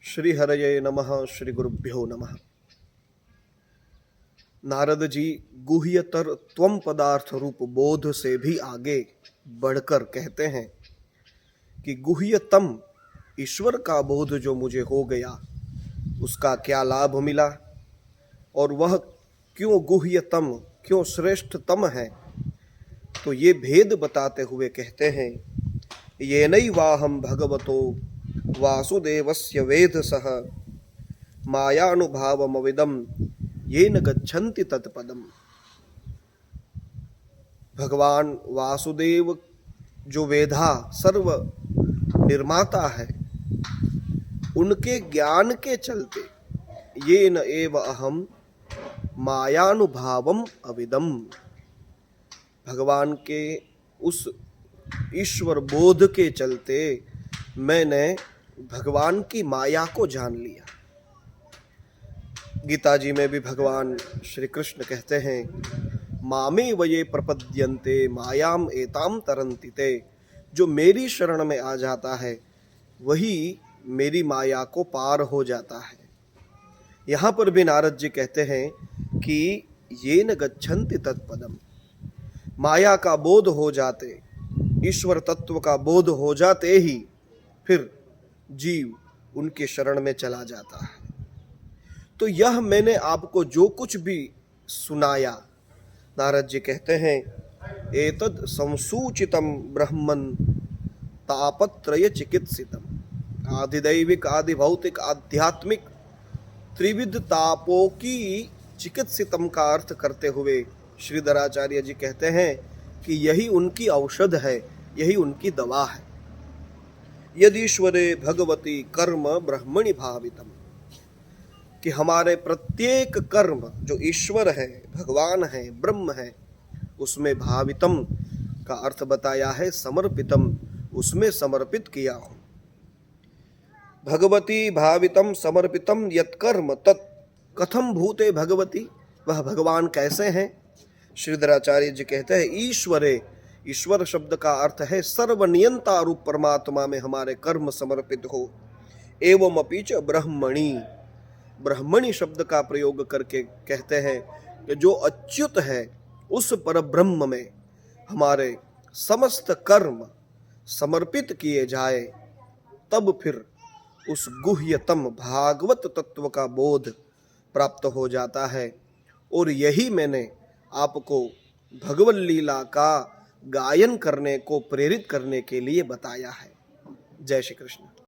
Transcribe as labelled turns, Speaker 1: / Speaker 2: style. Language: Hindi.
Speaker 1: श्री हरये नमः। श्री गुरुभ्यो नमः। नारद जी गुह्यतर त्वम पदार्थ रूप बोध से भी आगे बढ़कर कहते हैं कि गुह्यतम ईश्वर का बोध जो मुझे हो गया उसका क्या लाभ मिला और वह क्यों गुह्यतम, क्यों श्रेष्ठतम है। तो ये भेद बताते हुए कहते हैं, येनैवाहं भगवतो वासुदेवस्य वेधसः मायानुभावमविदं येन गच्छन्ति तत्पदम। भगवान वासुदेव जो वेधा सर्व निर्माता है, उनके ज्ञान के चलते येन एव अहम मायानुभावम अविदम, भगवान के उस ईश्वर बोध के चलते मैंने भगवान की माया को जान लिया। गीता जी में भी भगवान श्री कृष्ण कहते हैं, मामे वये प्रपद्यन्ते मायाम एताम तरन्ति ते। जो मेरी शरण में आ जाता है वही मेरी माया को पार हो जाता है। यहाँ पर भी नारद जी कहते हैं कि ये न गच्छन्ति तत्पदम, माया का बोध हो जाते, ईश्वर तत्व का बोध हो जाते ही फिर जीव उनके शरण में चला जाता है। तो यह मैंने आपको जो कुछ भी सुनाया, नारद जी कहते हैं, एतद संसूचितम ब्रह्मन तापत्रय चिकित्सितम। आधिदैविक, आदि भौतिक, आध्यात्मिक त्रिविध तापों की चिकित्सितम का अर्थ करते हुए श्रीधराचार्य जी कहते हैं कि यही उनकी औषध है, यही उनकी दवा है। यदीश्वरे भगवती कर्म ब्रह्मणि भावितम, कि हमारे प्रत्येक कर्म जो ईश्वर है, भगवान है, ब्रह्म है, उसमें भावितम का अर्थ बताया है समर्पितम, उसमें समर्पित किया हो। भगवती भावितम समर्पितम यत्कर्म तत् कथम भूते भगवती, वह भगवान कैसे हैं। श्रीधराचार्य जी कहते हैं, ईश्वरे, ईश्वर शब्द का अर्थ है सर्वनियंता रूप परमात्मा में हमारे कर्म समर्पित हो। एवं अपीच ब्रह्मणि, ब्रह्मणि शब्द का प्रयोग करके कहते हैं कि जो अच्युत है उस पर ब्रह्म में हमारे समस्त कर्म समर्पित किए जाए, तब फिर उस गुह्यतम भागवत तत्व का बोध प्राप्त हो जाता है। और यही मैंने आपको भगवत लीला का गायन करने को प्रेरित करने के लिए बताया है। जय श्री कृष्ण।